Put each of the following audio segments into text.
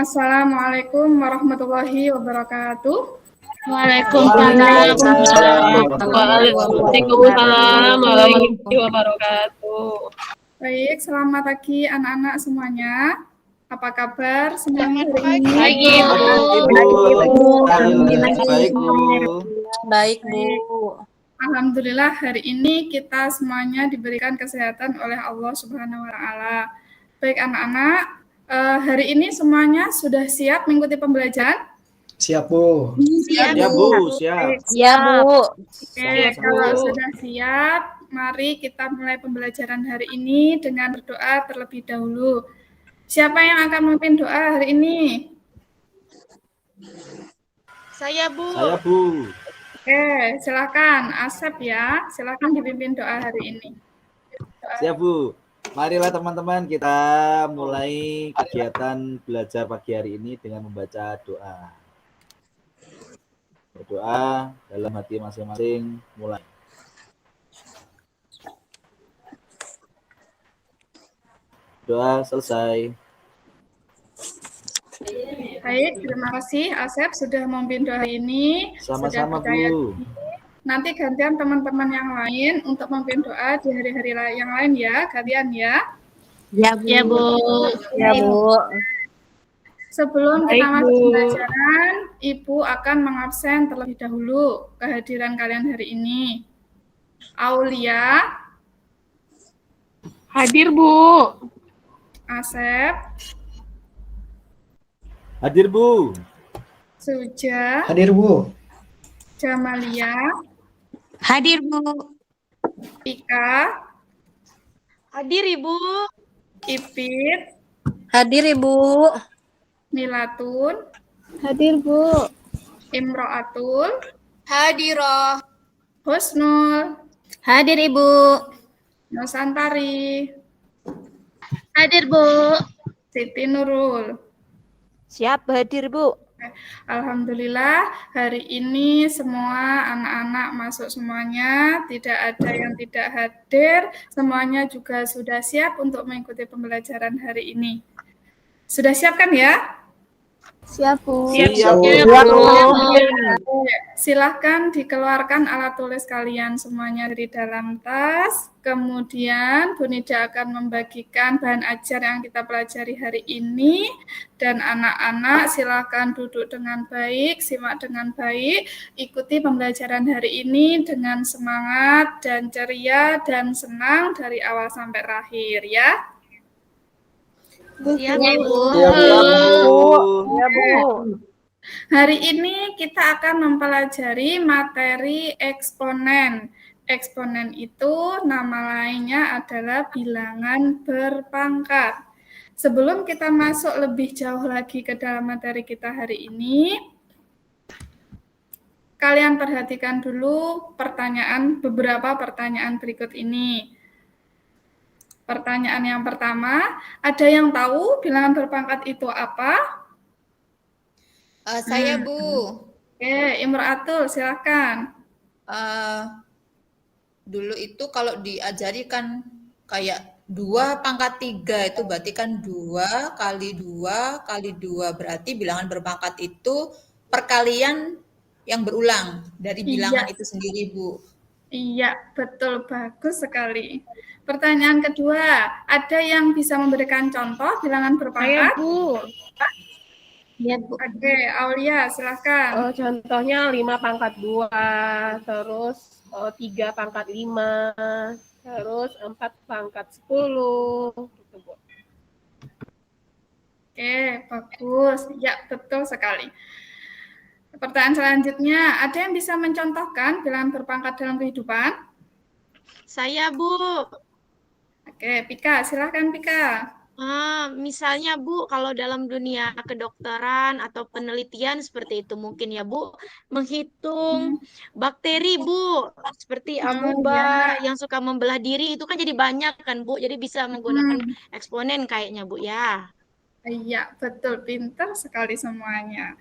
Assalamualaikum warahmatullahi wabarakatuh. Waalaikumsalam warahmatullahi wabarakatuh. Baik, selamat pagi anak-anak semuanya. Apa kabar semuanya hari ini? Baik, Bu. Baik, Bu. Alhamdulillah hari ini kita semuanya diberikan kesehatan oleh Allah Subhanahu wa taala. Baik anak-anak, hari ini semuanya sudah siap mengikuti pembelajaran? Siap, Bu. Siap, Bu. Siap. Siap, Bu. Oke, kalau sudah siap, mari kita mulai pembelajaran hari ini dengan berdoa terlebih dahulu. Siapa yang akan memimpin doa hari ini? Saya, Bu. Oke, silakan Asep ya. Silakan dipimpin doa hari ini. Siap, Bu. Marilah teman-teman kita mulai kegiatan belajar pagi hari ini dengan membaca doa. Berdoa dalam hati masing-masing, mulai. Doa selesai. Baik, terima kasih Asep sudah memimpin doa ini. Sama-sama, sudah Bu. Nanti gantian teman-teman yang lain untuk memimpin doa di hari-hari yang lain ya, gantian ya. Ya, Bu. Ya, Bu. Ya, Bu. Sebelum kita masuk pembelajaran, Ibu akan mengabsen terlebih dahulu kehadiran kalian hari ini. Aulia. Hadir, Bu. Asep. Hadir, Bu. Suja. Hadir, Bu. Jamalia. Hadir, Bu. Ika. Hadir, Ibu. Ipit. Hadir, Ibu. Milatun. Hadir, Bu. Imro'atul. Hadiroh. Husnul. Hadir, Ibu. Nusantari. Hadir, Bu. Siti Nurul. Siap hadir, Bu. Alhamdulillah hari ini semua anak-anak masuk semuanya, tidak ada yang tidak hadir, semuanya juga sudah siap untuk mengikuti pembelajaran hari ini. Sudah siap kan ya? Siap, Bu. Siap, Bu. Silahkan dikeluarkan alat tulis kalian semuanya dari dalam tas. Kemudian Bu Nida akan membagikan bahan ajar yang kita pelajari hari ini. Dan anak-anak silahkan duduk dengan baik, simak dengan baik. Ikuti pembelajaran hari ini dengan semangat dan ceria dan senang dari awal sampai akhir ya. Siap, Ibu. Ya, Bu. Hari ini kita akan mempelajari materi eksponen. Eksponen itu nama lainnya adalah bilangan berpangkat. Sebelum kita masuk lebih jauh lagi ke dalam materi kita hari ini, kalian perhatikan dulu beberapa pertanyaan berikut ini. Pertanyaan yang pertama, ada yang tahu bilangan berpangkat itu apa? Saya, Bu. Oke, Imro'atul, silakan. Dulu itu kalau diajari kan kayak 2 pangkat 3 itu berarti kan 2 kali 2 kali 2 berarti bilangan berpangkat itu perkalian yang berulang dari bilangan itu sendiri, Bu. Iya, betul, bagus sekali. Pertanyaan kedua, ada yang bisa memberikan contoh bilangan berpangkat? Saya, Bu. Ya, Bu. Oke, Aulia, silakan. Contohnya 5 pangkat 2, terus 3 pangkat 5, terus 4 pangkat 10. Gitu, Bu. Oke, bagus. Ya, betul sekali. Pertanyaan selanjutnya, ada yang bisa mencontohkan bilangan berpangkat dalam kehidupan? Saya, Bu. Oke, Pika, silakan Pika. Misalnya, Bu, kalau dalam dunia kedokteran atau penelitian seperti itu mungkin ya, Bu, menghitung bakteri, Bu, seperti amuba yang suka membelah diri itu kan jadi banyak kan, Bu, jadi bisa menggunakan eksponen kayaknya, Bu, ya. Iya, betul, pintar sekali semuanya.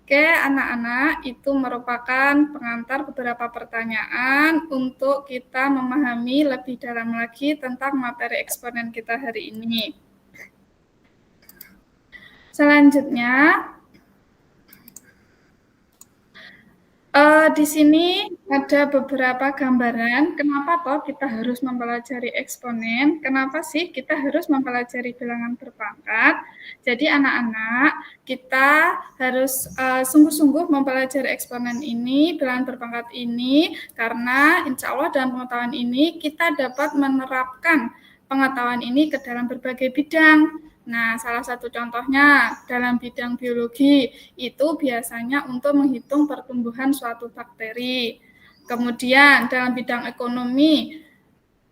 Oke, anak-anak, itu merupakan pengantar beberapa pertanyaan untuk kita memahami lebih dalam lagi tentang materi eksponen kita hari ini. Selanjutnya, di sini ada beberapa gambaran kenapa toh kita harus mempelajari eksponen, kenapa sih kita harus mempelajari bilangan berpangkat. Jadi anak-anak, kita harus sungguh-sungguh mempelajari eksponen ini, bilangan berpangkat ini, karena insya Allah dalam pengetahuan ini kita dapat menerapkan pengetahuan ini ke dalam berbagai bidang. Nah, salah satu contohnya dalam bidang biologi itu biasanya untuk menghitung pertumbuhan suatu bakteri. Kemudian dalam bidang ekonomi,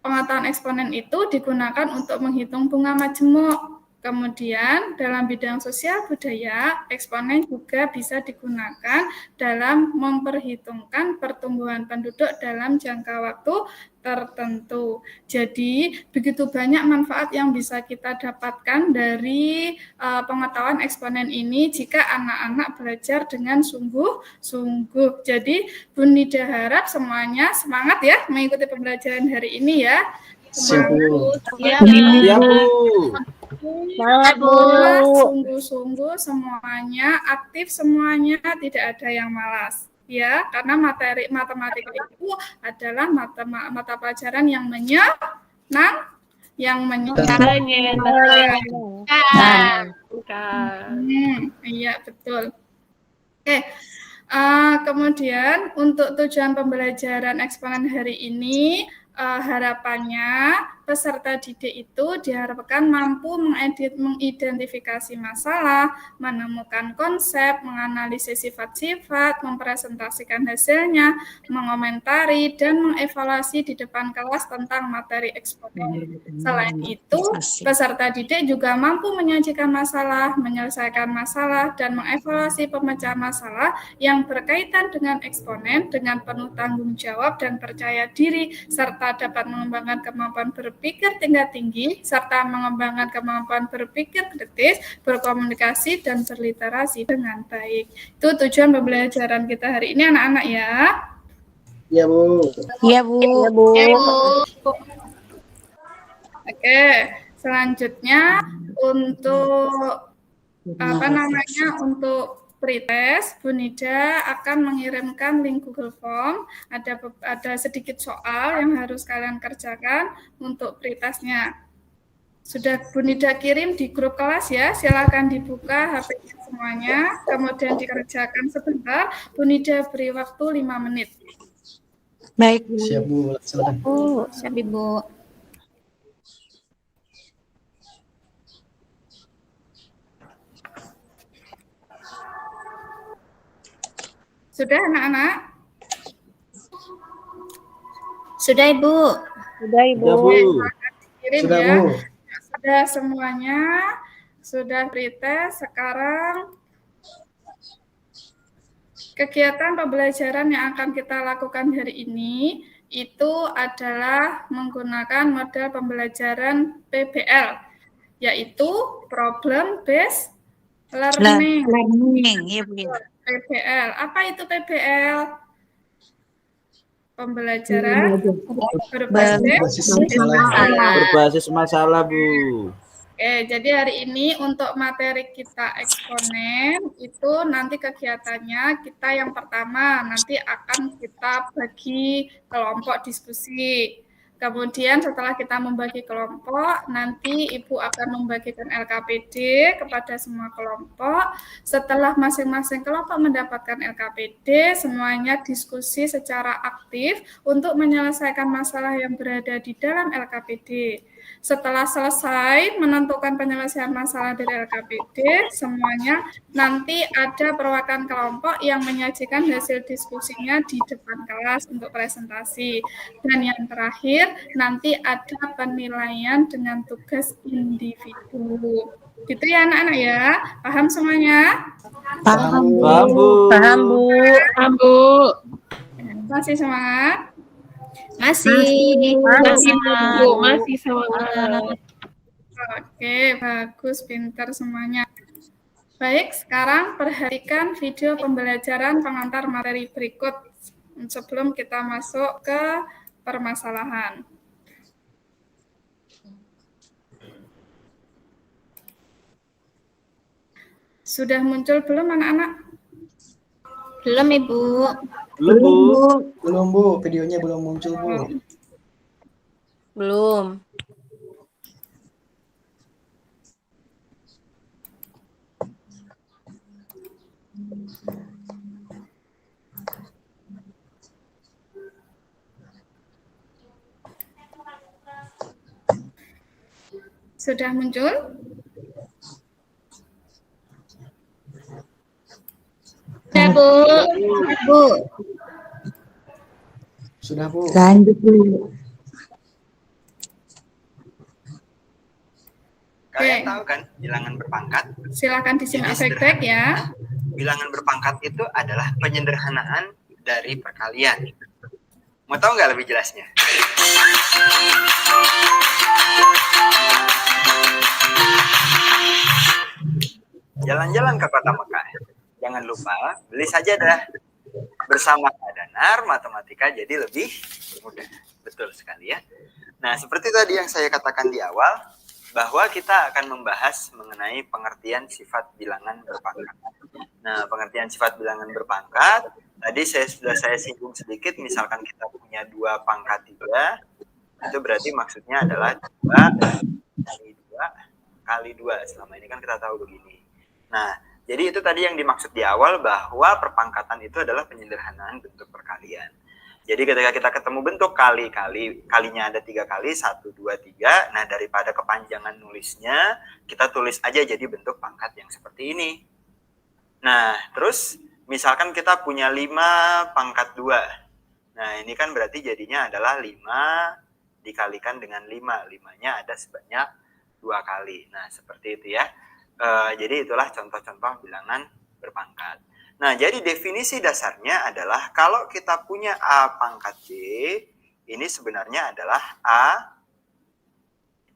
pengetahuan eksponen itu digunakan untuk menghitung bunga majemuk. Kemudian dalam bidang sosial budaya, eksponen juga bisa digunakan dalam memperhitungkan pertumbuhan penduduk dalam jangka waktu tertentu. Jadi begitu banyak manfaat yang bisa kita dapatkan dari pengetahuan eksponen ini jika anak-anak belajar dengan sungguh-sungguh. Jadi Bu Nida harap semuanya semangat ya mengikuti pembelajaran hari ini ya. Siap, Bu. Ya, Siap, Bu. Semangat, Bu. Sungguh-sungguh semuanya, aktif semuanya, tidak ada yang malas. Ya, karena materi matematika itu adalah mata pelajaran yang iya, betul. Oke. Kemudian untuk tujuan pembelajaran eksponen hari ini, harapannya peserta didik itu diharapkan mampu mengidentifikasi masalah, menemukan konsep, menganalisis sifat-sifat, mempresentasikan hasilnya, mengomentari, dan mengevaluasi di depan kelas tentang materi eksponen. Selain itu, peserta didik juga mampu menyajikan masalah, menyelesaikan masalah, dan mengevaluasi pemecahan masalah yang berkaitan dengan eksponen dengan penuh tanggung jawab dan percaya diri, serta dapat mengembangkan kemampuan berpikir tingkat tinggi, serta mengembangkan kemampuan berpikir kritis, berkomunikasi, dan berliterasi dengan baik. Itu tujuan pembelajaran kita hari ini anak-anak ya. Iya, Bu. Iya, Bu. Iya, Bu. Oke, selanjutnya untuk untuk pretest, Bu Nida akan mengirimkan link Google Form. Ada sedikit soal yang harus kalian kerjakan untuk pretestnya. Sudah Bu Nida kirim di grup kelas ya. Silakan dibuka HP-nya semuanya, kemudian dikerjakan sebentar. Bu Nida beri waktu 5 menit. Baik, Siap, Bu. Silakan. Bu. Siap, Ibu. Sudah anak-anak? Sudah, Ibu. Sudah, Ibu. Sudah, Bu. Kirim Sudah, ya. Bu. Sudah semuanya. Sudah pretest. Sekarang kegiatan pembelajaran yang akan kita lakukan hari ini itu adalah menggunakan model pembelajaran PBL, yaitu Problem Based Learning. Iya, Bu. PBL. Apa itu PBL? Pembelajaran Berbasis masalah, Bu. Oke, jadi hari ini untuk materi kita eksponen itu nanti kegiatannya kita yang pertama nanti akan kita bagi kelompok diskusi. Kemudian setelah kita membagi kelompok, nanti Ibu akan membagikan LKPD kepada semua kelompok. Setelah masing-masing kelompok mendapatkan LKPD, semuanya diskusi secara aktif untuk menyelesaikan masalah yang berada di dalam LKPD. Setelah selesai menentukan penyelesaian masalah dari LKPD, semuanya nanti ada perwakilan kelompok yang menyajikan hasil diskusinya di depan kelas untuk presentasi. Dan yang terakhir, nanti ada penilaian dengan tugas individu. Gitu ya anak-anak ya? Paham semuanya? Paham, Bu. Paham, Bu. Paham, Bu. Paham, Bu. Masih semangat? Masih, Bu. Masih semangat. Oke, bagus, pintar semuanya. Baik, sekarang perhatikan video pembelajaran pengantar materi berikut sebelum kita masuk ke permasalahan. Sudah muncul belum anak-anak? Belum, Ibu. Belum, Bu. Belum, Bu. Videonya belum muncul, Bu. Belum. Sudah muncul? Sudah, Bu. Bu. Sudah, Bu. Lanjut dulu. Kalian Oke. tahu kan bilangan berpangkat? Silakan disimak Jadi baik-baik ya. Bilangan berpangkat itu adalah penyederhanaan dari perkalian. Mau tahu nggak lebih jelasnya? Jalan-jalan ke kota Mekah. Jangan lupa beli sajadah. Bersama Kak Danar, matematika jadi lebih mudah. Betul sekali ya. Nah, seperti tadi yang saya katakan di awal, bahwa kita akan membahas mengenai pengertian sifat bilangan berpangkat. Nah, pengertian sifat bilangan berpangkat, tadi sudah saya singgung sedikit, misalkan kita punya 2 pangkat 3, itu berarti maksudnya adalah 2 kali 2. Selama ini kan kita tahu begini. Nah, jadi itu tadi yang dimaksud di awal, bahwa perpangkatan itu adalah penyederhanaan bentuk perkalian. Jadi ketika kita ketemu bentuk kalinya ada 3 kali, 1, 2, 3. Nah, daripada kepanjangan nulisnya, kita tulis aja jadi bentuk pangkat yang seperti ini. Nah, terus misalkan kita punya 5 pangkat 2. Nah, ini kan berarti jadinya adalah 5 dikalikan dengan 5. 5-nya ada sebanyak 2 kali. Nah, seperti itu ya. Jadi itulah contoh-contoh bilangan berpangkat. Nah, jadi definisi dasarnya adalah kalau kita punya A pangkat B, ini sebenarnya adalah A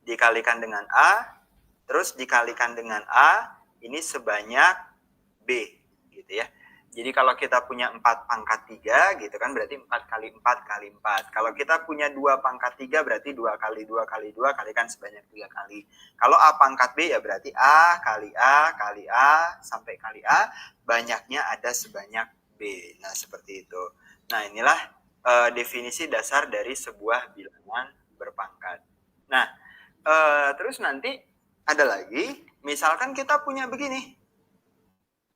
dikalikan dengan A, terus dikalikan dengan A, ini sebanyak B, gitu ya. Jadi kalau kita punya 4 pangkat 3, gitu kan, berarti 4 kali 4 kali 4. Kalau kita punya 2 pangkat 3, berarti 2 kali 2 kali 2, kalikan sebanyak 3 kali. Kalau A pangkat B, ya berarti A kali A kali A sampai kali A, banyaknya ada sebanyak B. Nah, seperti itu. Nah, inilah definisi dasar dari sebuah bilangan berpangkat. Nah, terus nanti ada lagi, misalkan kita punya begini,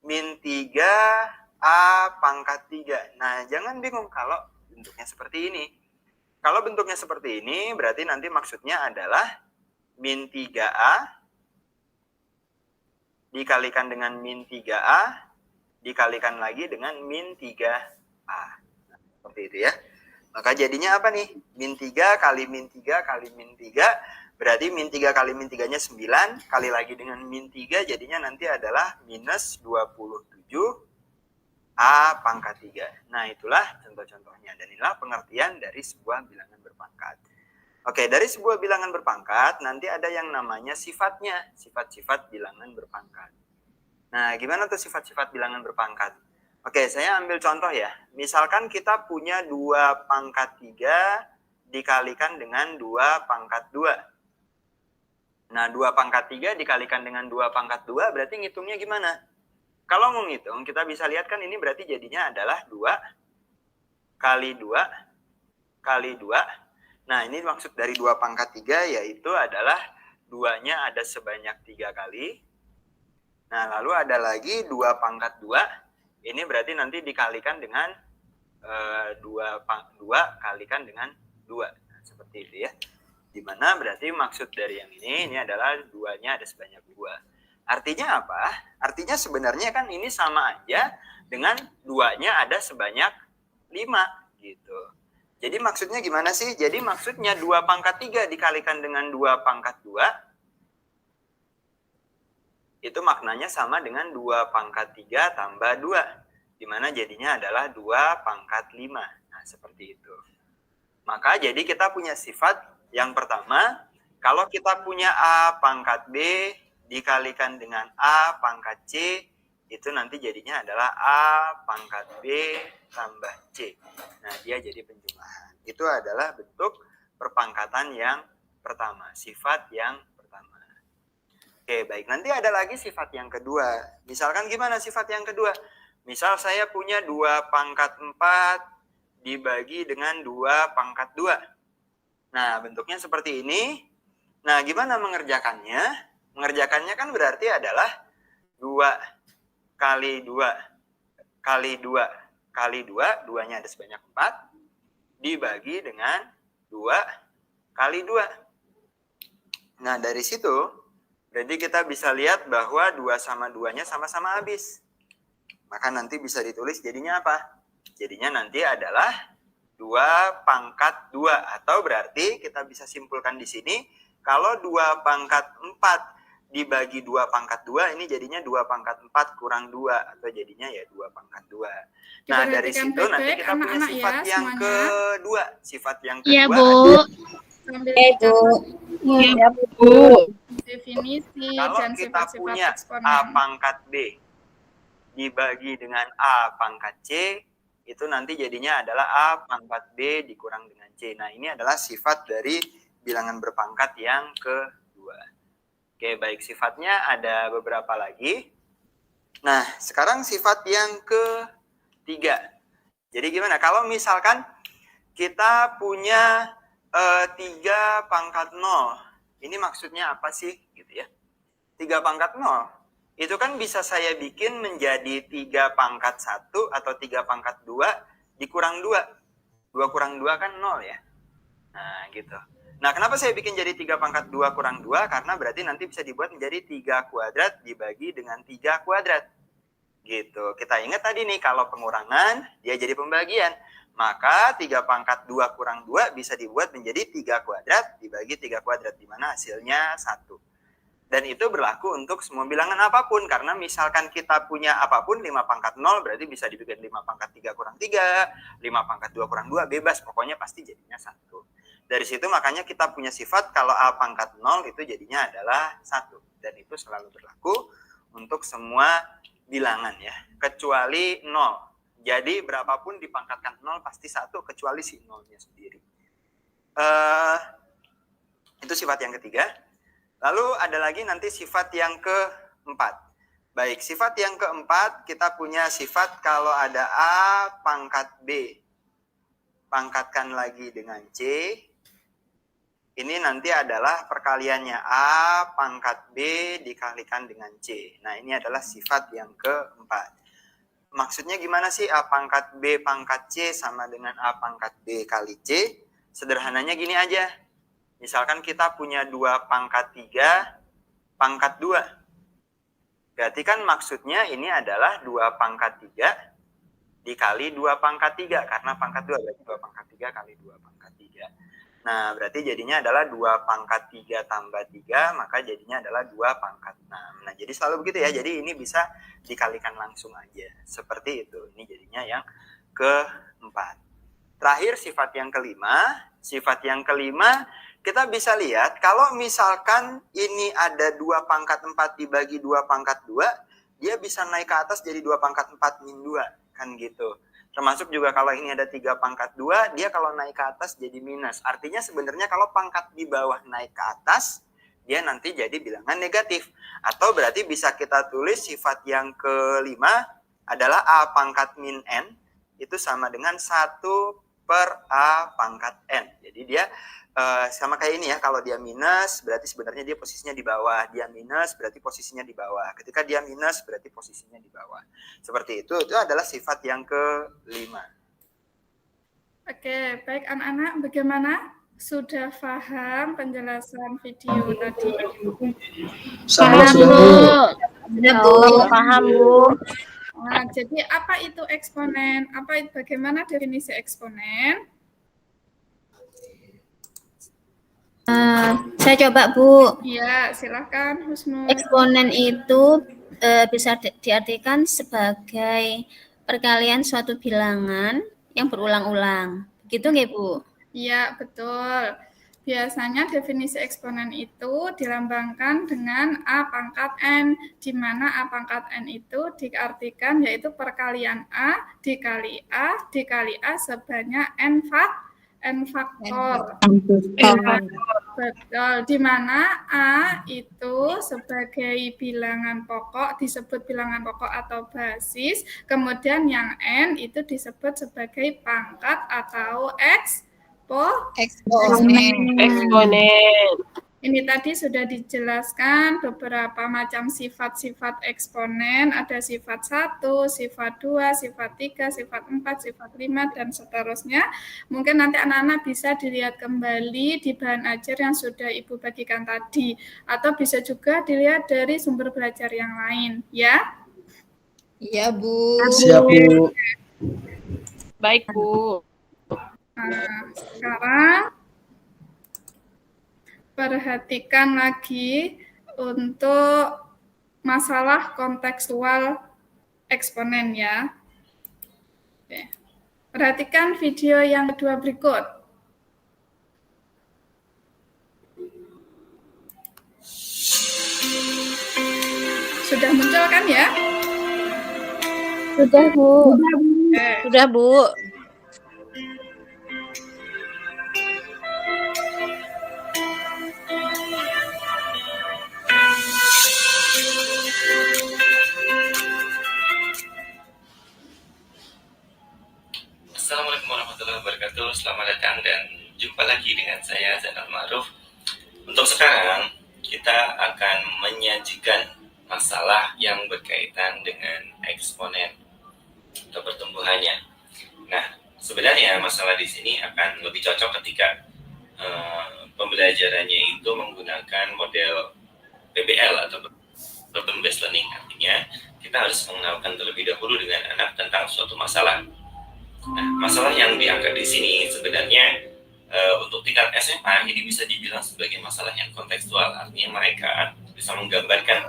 min 3 A pangkat 3. Nah, jangan bingung kalau bentuknya seperti ini. Kalau bentuknya seperti ini, berarti nanti maksudnya adalah min 3A dikalikan dengan min 3A dikalikan lagi dengan min 3A. Nah, seperti itu ya. Maka jadinya apa nih? Min 3 kali min 3 kali min 3, berarti min 3 kali min 3-nya 9, kali lagi dengan min 3, jadinya nanti adalah minus 27 A pangkat 3. Nah, itulah contoh-contohnya. Dan inilah pengertian dari sebuah bilangan berpangkat. Oke, dari sebuah bilangan berpangkat, nanti ada yang namanya sifatnya. Sifat-sifat bilangan berpangkat. Nah, gimana tuh sifat-sifat bilangan berpangkat? Oke, saya ambil contoh ya. Misalkan kita punya 2 pangkat 3 dikalikan dengan 2 pangkat 2. Nah, 2 pangkat 3 dikalikan dengan 2 pangkat 2, berarti ngitungnya gimana? Kalau mau ngitung, kita bisa lihat kan ini berarti jadinya adalah 2 kali 2 kali 2. Nah, ini maksud dari 2 pangkat 3 yaitu adalah 2-nya ada sebanyak 3 kali. Nah, lalu ada lagi 2 pangkat 2. Ini berarti nanti dikalikan dengan 2 kalikan dengan 2. Nah, seperti itu ya. Dimana berarti maksud dari yang ini adalah 2-nya ada sebanyak 2. Artinya apa? Artinya sebenarnya kan ini sama aja dengan 2-nya ada sebanyak 5 gitu. Jadi maksudnya gimana sih? Jadi maksudnya 2 pangkat 3 dikalikan dengan 2 pangkat 2, itu maknanya sama dengan 2 pangkat 3 tambah 2. Dimana jadinya adalah 2 pangkat 5. Nah, seperti itu. Maka jadi kita punya sifat yang pertama, kalau kita punya A pangkat B dikalikan dengan A pangkat C, itu nanti jadinya adalah A pangkat B tambah C. Nah, dia jadi penjumlahan. Itu adalah bentuk perpangkatan yang pertama, sifat yang pertama. Oke, baik. Nanti ada lagi sifat yang kedua. Misalkan gimana sifat yang kedua? Misal saya punya 2 pangkat 4 dibagi dengan 2 pangkat 2. Nah, bentuknya seperti ini. Nah, gimana mengerjakannya? Mengerjakannya kan berarti adalah 2 kali 2 kali 2 kali 2, 2-nya ada sebanyak 4, dibagi dengan 2 kali 2. Nah, dari situ, berarti kita bisa lihat bahwa 2 sama 2-nya sama-sama habis. Maka nanti bisa ditulis jadinya apa? Jadinya nanti adalah 2 pangkat 2. Atau berarti kita bisa simpulkan di sini, kalau 2 pangkat 4 dibagi 2 pangkat 2, ini jadinya 2 pangkat 4 kurang 2. Atau jadinya ya 2 pangkat 2. Nah, dari situ nanti kita punya sifat yang kedua. Sifat yang kedua Iya, Bu. Sambil Iya, Bu. definisi kalau dan kita sifat-sifat punya eksponen. A pangkat B dibagi dengan A pangkat C, itu nanti jadinya adalah A pangkat B dikurang dengan C. Nah, ini adalah sifat dari bilangan berpangkat yang kedua. Oke, baik. Sifatnya ada beberapa lagi. Nah, sekarang sifat yang ketiga. Jadi gimana? Kalau misalkan kita punya 3 pangkat 0. Ini maksudnya apa sih? Gitu ya. 3 pangkat 0. Itu kan bisa saya bikin menjadi 3 pangkat 1 atau 3 pangkat 2 dikurang 2. 2 kurang 2 kan 0 ya. Nah, gitu. Nah, kenapa saya bikin jadi 3 pangkat 2 kurang 2? Karena berarti nanti bisa dibuat menjadi 3 kuadrat dibagi dengan 3 kuadrat. Gitu. Kita ingat tadi nih, kalau pengurangan, dia jadi pembagian. Maka 3 pangkat 2 kurang 2 bisa dibuat menjadi 3 kuadrat dibagi 3 kuadrat. Di mana hasilnya 1. Dan itu berlaku untuk semua bilangan apapun. Karena misalkan kita punya apapun 5 pangkat 0 berarti bisa dibikin 5 pangkat 3 kurang 3, 5 pangkat 2 kurang 2, bebas. Pokoknya pasti jadinya 1. Dari situ makanya kita punya sifat kalau A pangkat 0 itu jadinya adalah 1. Dan itu selalu berlaku untuk semua bilangan ya. Kecuali 0. Jadi berapapun dipangkatkan 0 pasti 1 kecuali si 0-nya sendiri. Itu sifat yang ketiga. Lalu ada lagi nanti sifat yang keempat. Baik, sifat yang keempat kita punya sifat kalau ada A pangkat B. Pangkatkan lagi dengan C. Ini nanti adalah perkaliannya A pangkat B dikalikan dengan C. Nah, ini adalah sifat yang keempat. Maksudnya gimana sih A pangkat B pangkat C sama dengan A pangkat B kali C? Sederhananya gini aja. Misalkan kita punya 2 pangkat 3 pangkat 2. Berarti kan maksudnya ini adalah 2 pangkat 3 dikali 2 pangkat 3. Karena pangkat 2 berarti 2 pangkat 3 kali 2 pangkat 3. Nah, berarti jadinya adalah 2 pangkat 3 tambah 3, maka jadinya adalah 2 pangkat 6. Nah, jadi selalu begitu ya. Jadi ini bisa dikalikan langsung aja. Seperti itu. Ini jadinya yang keempat. Terakhir sifat yang kelima. Sifat yang kelima kita bisa lihat kalau misalkan ini ada 2 pangkat 4 dibagi 2 pangkat 2, dia bisa naik ke atas jadi 2 pangkat 4 min 2. Kan gitu. Termasuk juga kalau ini ada 3 pangkat 2, dia kalau naik ke atas jadi minus. Artinya sebenarnya kalau pangkat di bawah naik ke atas, dia nanti jadi bilangan negatif. Atau berarti bisa kita tulis sifat yang kelima adalah A pangkat min N, itu sama dengan 1 per A pangkat N. Jadi dia sama kayak ini ya, kalau dia minus berarti sebenarnya dia posisinya di bawah, dia minus berarti posisinya di bawah, ketika dia minus berarti posisinya di bawah. Seperti itu adalah sifat yang kelima. Oke, baik anak-anak, bagaimana? Sudah paham penjelasan video tadi? Saya Paham, sudah, Bu. Bu. Sudah, Bu. Paham, Bu. Nah, jadi apa itu eksponen? Bagaimana definisi eksponen? Saya coba, Bu. Ya, silakan Husnul. Eksponen itu bisa diartikan sebagai perkalian suatu bilangan yang berulang-ulang. Begitu nggak, Bu? Iya, betul. Biasanya definisi eksponen itu dilambangkan dengan A pangkat N, di mana A pangkat N itu diartikan yaitu perkalian A dikali A sebanyak N N faktor. N-faktor. Betul, di mana A itu sebagai bilangan pokok, disebut bilangan pokok atau basis, kemudian yang N itu disebut sebagai pangkat atau Eksponen. Eksponen. Ini tadi sudah dijelaskan beberapa macam sifat-sifat eksponen, ada sifat 1, sifat 2, sifat 3, sifat 4, sifat 5, dan seterusnya. Mungkin nanti anak-anak bisa dilihat kembali di bahan ajar yang sudah Ibu bagikan tadi, atau bisa juga dilihat dari sumber belajar yang lain, ya. Iya, Bu. Siap, Bu. Baik, Bu. Nah, sekarang perhatikan lagi untuk masalah kontekstual eksponen ya. Oke. Perhatikan video yang kedua berikut. Sudah muncul kan ya? Sudah, Bu. Oke. Sudah, Bu. Assalamualaikum warahmatullahi wabarakatuh. Selamat datang dan jumpa lagi dengan saya Zainal Ma'ruf. Untuk sekarang kita akan menyajikan masalah yang berkaitan dengan eksponen atau pertumbuhannya. Nah, sebenarnya masalah di sini akan lebih cocok ketika pembelajarannya itu menggunakan model PBL atau Problem Based Learning. Artinya kita harus mengenalkan terlebih dahulu dengan anak tentang suatu masalah. Nah, masalah yang diangkat di sini sebenarnya untuk tingkat SMA ini bisa dibilang sebagai masalah yang kontekstual. Artinya mereka bisa menggambarkan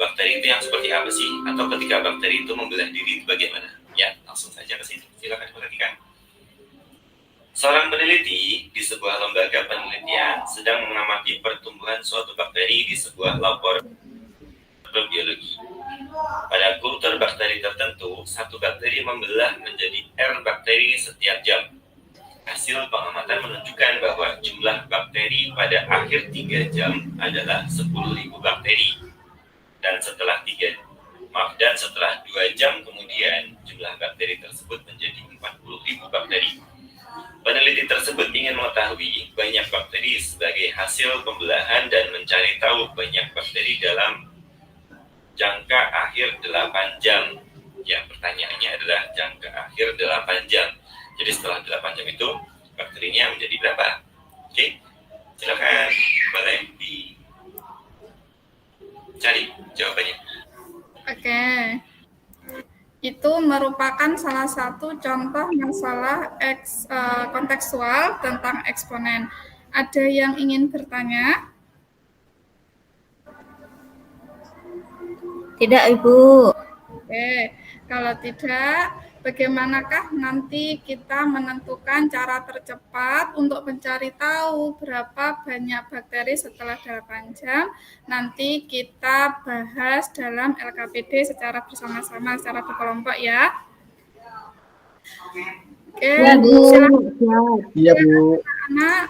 bakteri itu yang seperti apa sih, atau ketika bakteri itu membelah diri itu bagaimana. Ya, langsung saja ke sini. Silakan perhatikan. Seorang peneliti di sebuah lembaga penelitian sedang mengamati pertumbuhan suatu bakteri di sebuah laboratorium biologi. Pada kultur bakteri tertentu, satu bakteri membelah menjadi R bakteri setiap jam. Hasil pengamatan menunjukkan bahwa jumlah bakteri pada akhir 3 jam adalah 10.000 bakteri. Dan setelah 2 jam kemudian, jumlah bakteri tersebut menjadi 40.000 bakteri. Peneliti tersebut ingin mengetahui banyak bakteri sebagai hasil pembelahan dan mencari tahu banyak bakteri dalam jangka akhir 8 jam. Ya, pertanyaannya adalah jangka akhir 8 jam. Jadi setelah 8 jam itu, bakterinya menjadi berapa? Oke, silakan boleh dicari jawabannya. Oke. Itu merupakan salah satu contoh masalah kontekstual tentang eksponen. Ada yang ingin bertanya? Tidak, Ibu. Oke, kalau tidak, bagaimanakah nanti kita menentukan cara tercepat untuk mencari tahu berapa banyak bakteri setelah 8 jam? Nanti kita bahas dalam LKPD secara bersama-sama, secara berkelompok ya. Oke, silakan. Iya, Bu. Anak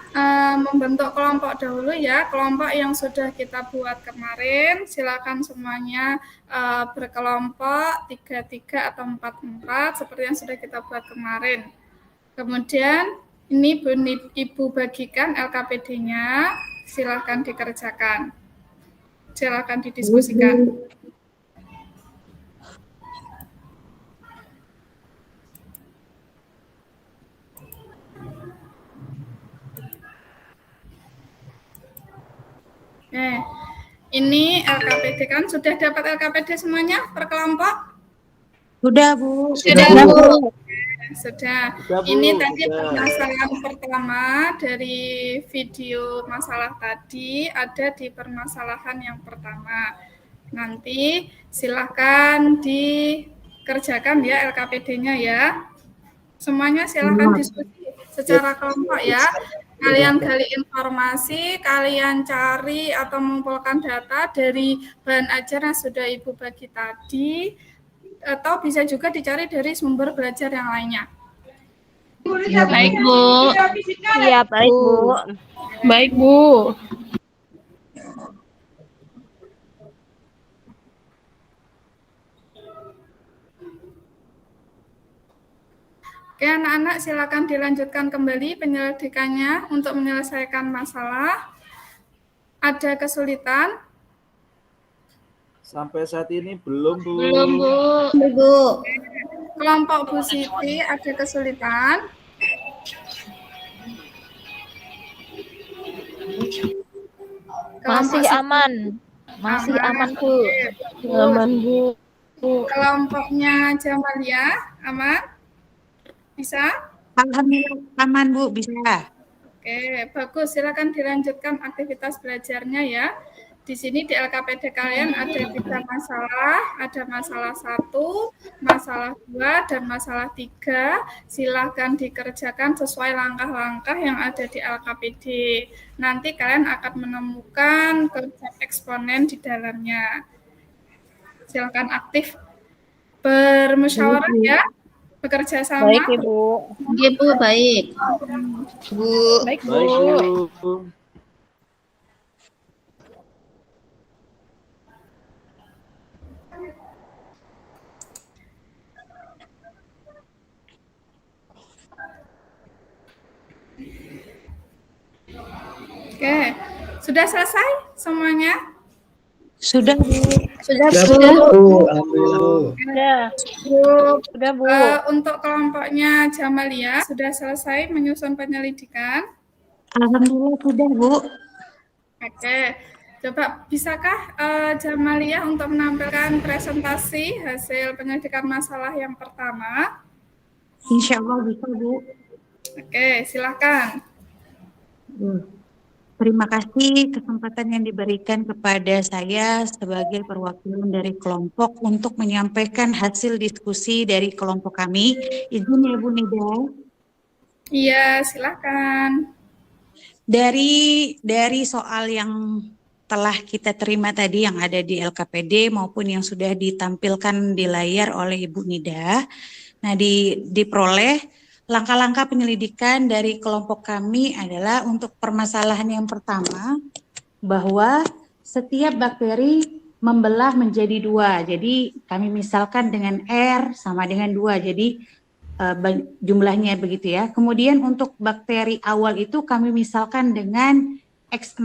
membentuk kelompok dahulu ya, kelompok yang sudah kita buat kemarin. Silakan semuanya berkelompok 3-3 atau 4-4 seperti yang sudah kita buat kemarin. Kemudian ini Ibu bagikan LKPD-nya, silakan dikerjakan. Silakan didiskusikan. Ini LKPD kan, sudah dapat LKPD semuanya per kelompok? Sudah, Bu. Sudah, Bu. Sudah. Sudah, Bu. Ini tadi Sudah. permasalahan pertama dari video masalah tadi ada di permasalahan yang pertama. Nanti silakan dikerjakan ya LKPD-nya ya. Semuanya silakan diskusi secara kelompok ya. Kalian gali informasi, kalian cari atau mengumpulkan data dari bahan ajar yang sudah Ibu bagi tadi, atau bisa juga dicari dari sumber belajar yang lainnya. Baik, Bu. Siap, baik, Bu. Baik, Bu. Oke, anak-anak silakan dilanjutkan kembali penyelidikannya untuk menyelesaikan masalah. Ada kesulitan? Sampai saat ini belum, Bu. Belum, Bu. Bu. Kelompok Bu Siti ada kesulitan? Masih Kelompok aman. Masih aman, Bu. Aman, Bu. Kelompoknya Jamalia, aman? Bisa? Alhamdulillah aman, Bu. Bisa. Oke, bagus. Silakan dilanjutkan aktivitas belajarnya ya. Di sini di LKPD kalian ada 3 masalah, ada masalah 1, masalah 2, dan masalah 3. Silakan dikerjakan sesuai langkah-langkah yang ada di LKPD. Nanti kalian akan menemukan konsep eksponen di dalamnya. Silakan aktif bermusyawarah ya, bekerja sama. Baik, Ibu. Iya, Bu, baik. Bu. Baik, Bu. Baik, Bu. Oke, sudah selesai semuanya? Sudah, Bu. Sudah, Bu. Alhamdulillah, Bu. Sudah, Bu. Untuk kelompoknya Jamalia sudah selesai menyusun penyelidikan. Alhamdulillah sudah, Bu. Oke, coba bisakah Jamalia untuk menampilkan presentasi hasil penyelidikan masalah yang pertama? Insya Allah bisa, Bu. Oke, silakan. Terima kasih kesempatan yang diberikan kepada saya sebagai perwakilan dari kelompok untuk menyampaikan hasil diskusi dari kelompok kami. Izin ya, Bu Nida. Iya, silakan. Dari soal yang telah kita terima tadi yang ada di LKPD maupun yang sudah ditampilkan di layar oleh Ibu Nida, nah diperoleh langkah-langkah penyelidikan dari kelompok kami adalah untuk permasalahan yang pertama, bahwa setiap bakteri membelah menjadi 2. Jadi kami misalkan dengan R sama dengan 2, jadi jumlahnya begitu ya. Kemudian untuk bakteri awal itu kami misalkan dengan X0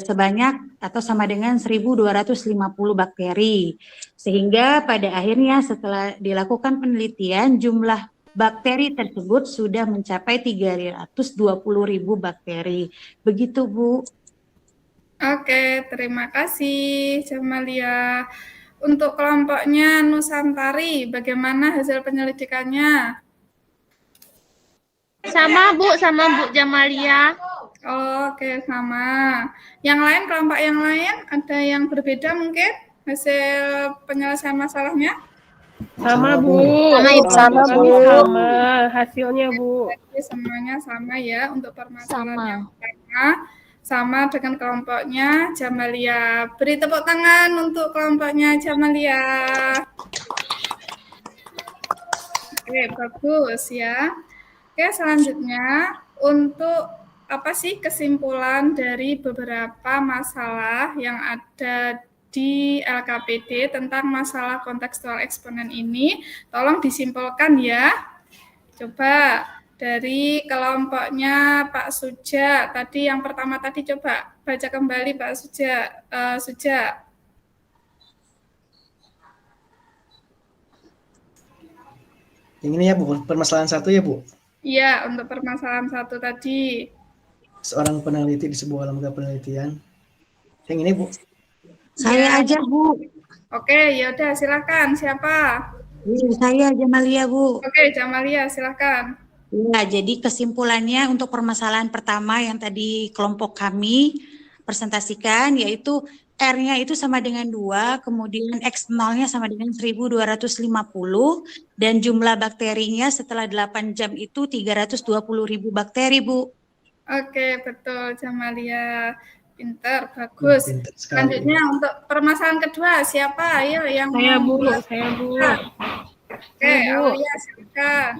sebanyak atau sama dengan 1250 bakteri. Sehingga pada akhirnya setelah dilakukan penelitian jumlah bakteri tersebut sudah mencapai 320.000 bakteri. Begitu, Bu. Oke, terima kasih Jamalia. Untuk kelompoknya Nusantari, bagaimana hasil penyelidikannya? Sama Bu Jamalia. Oke, sama. Yang lain, kelompok yang lain, ada yang berbeda mungkin hasil penyelesaian masalahnya? Sama, Bu. Sama, Bu. Sama hasilnya, Bu. Semuanya sama ya untuk permasalahan yang pertama. Sama dengan kelompoknya Jamalia. Beri tepuk tangan untuk kelompoknya Jamalia. Oke, bagus ya. Oke, selanjutnya untuk apa sih kesimpulan dari beberapa masalah yang ada di LKPD tentang masalah kontekstual eksponen ini? Tolong disimpulkan ya. Coba dari kelompoknya Pak Suja, tadi yang pertama tadi coba baca kembali Pak Suja. Suja. Yang ini ya, Bu, permasalahan 1 ya, Bu. Iya, untuk permasalahan 1 tadi. Seorang peneliti di sebuah lembaga penelitian. Yang ini, Bu. Saya aja, Bu. Oke, ya udah silakan. Siapa? Saya Jamalia, Bu. Oke, Jamalia, silakan. Ya, jadi kesimpulannya untuk permasalahan pertama yang tadi kelompok kami presentasikan, yaitu R-nya itu sama dengan 2, kemudian X0-nya sama dengan 1250, dan jumlah bakterinya setelah 8 jam itu 320.000 bakteri, Bu. Oke, betul Jamalia. Pinter, bagus. Pinter sekali. Selanjutnya untuk permasalahan kedua, siapa? Ayo yang Saya, mau Bu. Saya, Bu. Oke, Aulia, silakan. silakan.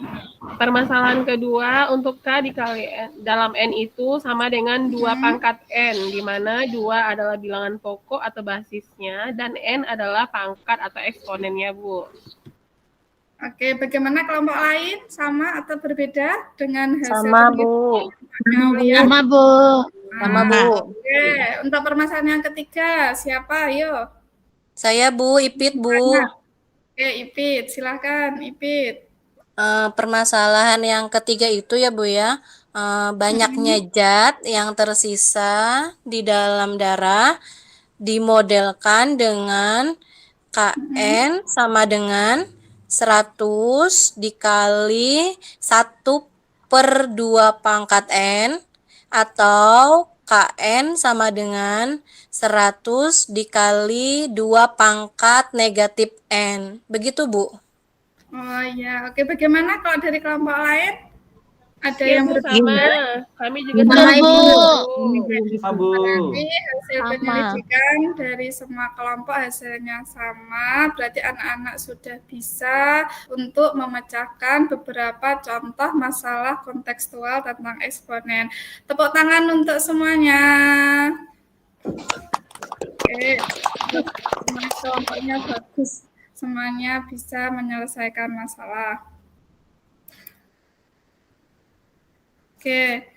Permasalahan kedua untuk K dikali N, dalam N itu sama dengan 2 pangkat N, di mana 2 adalah bilangan pokok atau basisnya, dan N adalah pangkat atau eksponennya, Bu. Oke, bagaimana kelompok lain? Sama atau berbeda dengan hasil Sama, penelitian? Bu. Sama, Bu. Sama, Bu. Oke, untuk permasalahan yang ketiga, siapa? Ayo. Saya Bu, Ipit, Bu. Oke, Ipit, silahkan Ipit. Permasalahan yang ketiga itu ya Bu ya, banyaknya zat yang tersisa di dalam darah dimodelkan dengan Kn sama dengan 100 dikali 1/2 pangkat N, atau Kn sama dengan 100 dikali 2 pangkat negatif N. Begitu, Bu. Oh ya, oke. Bagaimana kalau dari kelompok lain? Ada Ya, yang Bu, berbeda? sama. Kami juga Sama, sama, Bu. Bu. Berarti hasil Sama. penyelidikan dari semua kelompok hasilnya sama. Berarti anak-anak sudah bisa untuk memecahkan beberapa contoh masalah kontekstual tentang eksponen. Tepuk tangan untuk semuanya. Oke, semua kelompoknya bagus. Semuanya bisa menyelesaikan masalah. Oke.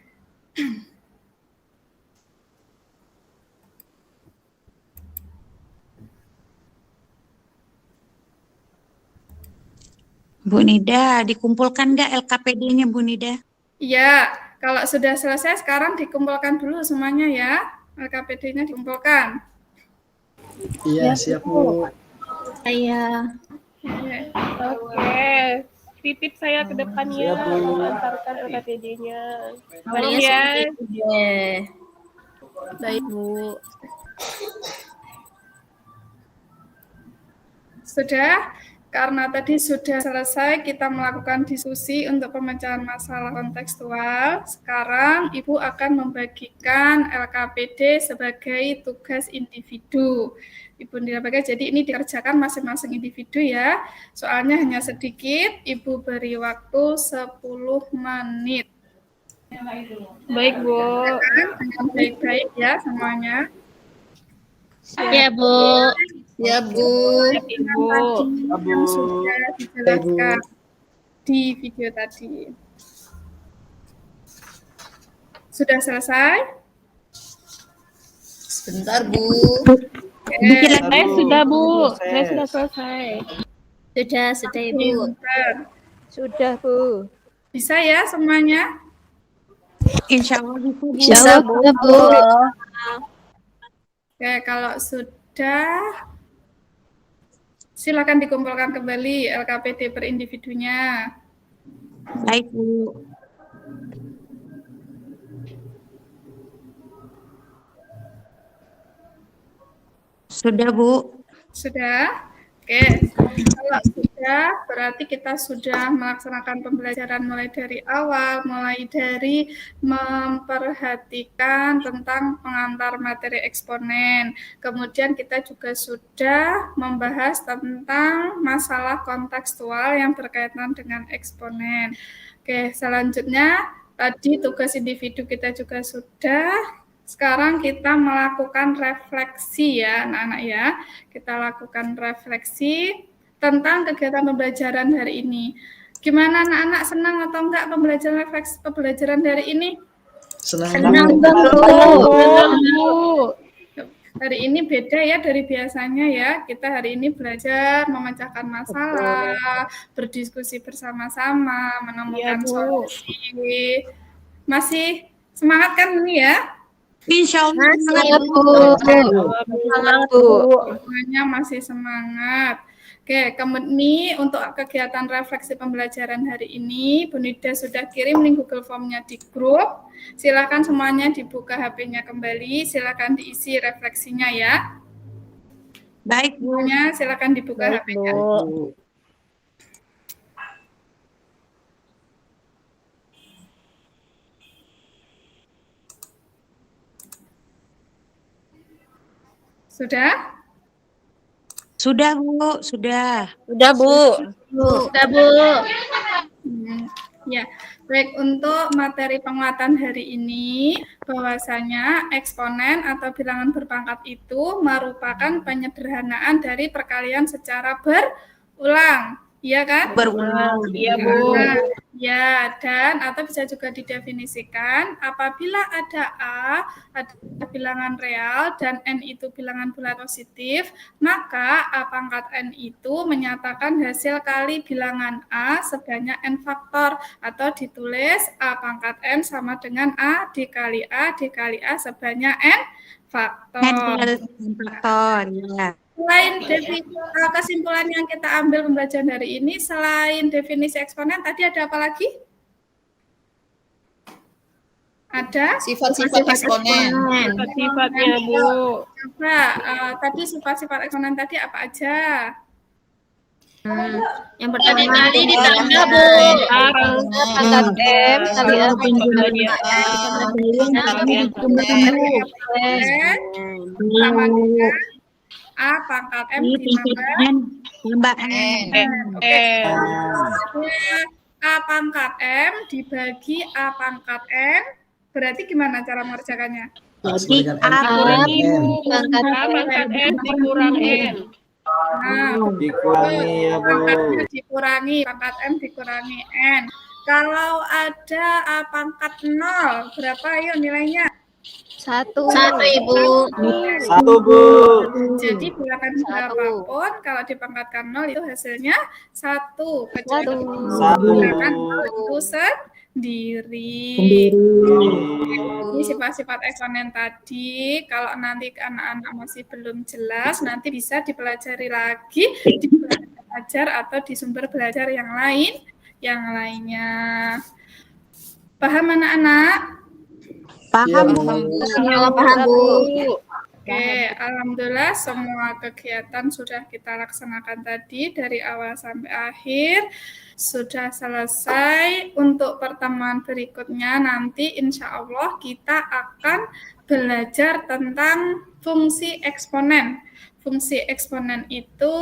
Bu Nida, dikumpulkan nggak LKPD-nya Bu Nida? Iya, kalau sudah selesai sekarang dikumpulkan dulu semuanya ya. LKPD-nya dikumpulkan. Iya, siap Bu. Saya. Oke. Titip saya ke depannya, Siap, Bu. antarkan LKPD-nya. Maria Tolong ya. Baik, Bu. Sudah? Karena tadi sudah selesai kita melakukan diskusi untuk pemecahan masalah kontekstual. Sekarang Ibu akan membagikan LKPD sebagai tugas individu. Ibu Nida, jadi ini dikerjakan masing-masing individu ya. Soalnya hanya sedikit, Ibu beri waktu 10 menit. Baik, Bu. Dengan baik-baik ya semuanya. Ya, Bu. Ya, Bu. Ibu. Yang sudah dijelaskan di video tadi. Sudah selesai? Sebentar, Bu. Saya sudah, Bu. Saya sudah selesai. Sudah, Ibu. Sudah, Bu. Bisa ya semuanya? Insya Allah bisa, Bu. Bisa, Bu. Oke, kalau sudah, silakan dikumpulkan kembali LKPD per individunya. Baik, Bu. Sudah, Bu. Sudah? Oke, kalau sudah, berarti kita sudah melaksanakan pembelajaran mulai dari awal, mulai dari memperhatikan tentang pengantar materi eksponen. Kemudian kita juga sudah membahas tentang masalah kontekstual yang berkaitan dengan eksponen. Oke, selanjutnya tadi tugas individu kita juga sudah. Sekarang kita melakukan refleksi ya anak-anak ya. Kita lakukan refleksi tentang kegiatan pembelajaran hari ini. Gimana anak-anak, senang atau enggak pembelajaran hari ini? Senang, Bu. Hari ini beda ya dari biasanya ya. Kita hari ini belajar memecahkan masalah, berdiskusi bersama-sama, menemukan solusi. Masih semangat kan ini ya? Insya Allah. Semangat, Bu. Semuanya masih semangat. Oke, kemudian untuk kegiatan refleksi pembelajaran hari ini, Bu Nida sudah kirim link Google Form-nya di grup. Silakan semuanya dibuka HP-nya kembali, silakan diisi refleksinya ya. Baik, Bu. Semuanya silakan dibuka HP-nya. Sudah? Sudah, Bu. Sudah. Sudah, Bu. Sudah, Bu. Ya, baik, untuk materi penguatan hari ini bahwasanya eksponen atau bilangan berpangkat itu merupakan penyederhanaan dari perkalian secara berulang. Iya kan? Berulang. Iya, Bu. Nah, ya, dan atau bisa juga didefinisikan apabila ada A, ada bilangan real dan N itu bilangan bulat positif, maka A pangkat N itu menyatakan hasil kali bilangan A sebanyak N faktor, atau ditulis A pangkat N sama dengan A dikali A sebanyak N faktor. N faktor, ya. Selain kesimpulan yang kita ambil pembelajaran hari ini, selain definisi eksponen, tadi ada apa lagi? Ada Sifat-sifat eksponen. Sifat-sifatnya, Bu. Coba, tadi sifat-sifat eksponen tadi apa aja? Yang pertama Tadi ditambah, Bu. pangkat M kali A Sama dengan A pangkat M ditambah Tambah A pangkat M dibagi A pangkat N, berarti gimana cara mengerjakannya? Jadi Dengan A kurangi N. A pangkat N dikurang N. Nah, Dikurangi ya, Bu. pangkatnya dikurangi, pangkat M dikurangi N. Kalau ada A pangkat 0, berapa ayo nilainya? 1. Ibu. 1, Bu. Jadi bilangan berapapun, kalau dipangkatkan 0 itu hasilnya 1. Kecuali 1. bilangan itu sendiri. Ini sifat-sifat eksponen tadi, kalau nanti anak-anak masih belum jelas, nanti bisa dipelajari lagi di belajar atau di sumber belajar yang lainnya. Paham anak-anak? paham, Iya, Bu. Paham, Bu. Oke, alhamdulillah semua kegiatan sudah kita laksanakan tadi dari awal sampai akhir. Sudah selesai. Untuk pertemuan berikutnya nanti insya Allah kita akan belajar tentang fungsi eksponen. Fungsi eksponen itu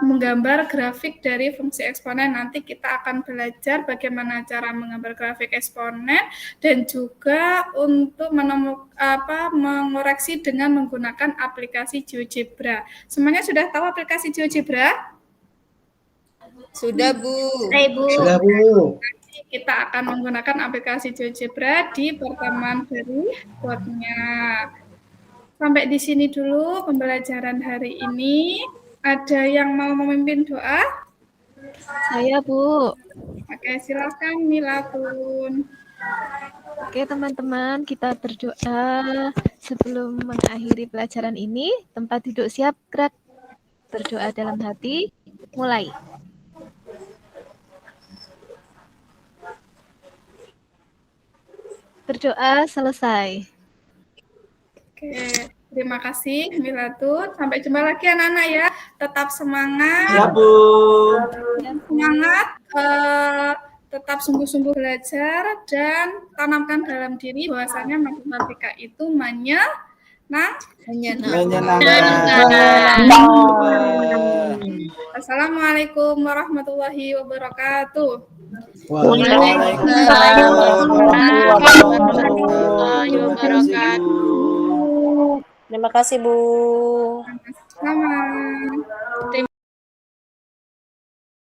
menggambar grafik dari fungsi eksponen. Nanti kita akan belajar bagaimana cara menggambar grafik eksponen dan juga untuk mengoreksi dengan menggunakan aplikasi GeoGebra. Semuanya sudah tahu aplikasi GeoGebra? Sudah, Bu. Sudah, Bu. Kita akan menggunakan aplikasi GeoGebra di pertemuan berikutnya. Sampai di sini dulu pembelajaran hari ini. Ada yang mau memimpin doa? Saya, Bu. Oke, silakan Milatun. Oke, teman-teman, kita berdoa sebelum mengakhiri pelajaran ini. Tempat duduk siap, gerak. Berdoa dalam hati, mulai. Berdoa selesai. Oke, terima kasih Milatun. Sampai jumpa lagi anak-anak ya. Tetap semangat. Ya, Bu. Semangat, tetap sungguh-sungguh belajar dan tanamkan dalam diri bahwasanya matematika itu menyenangkan. Assalamualaikum warahmatullahi wabarakatuh. Waalaikumsalam warahmatullahi wabarakatuh. Terima kasih, Bu. Terima kasih.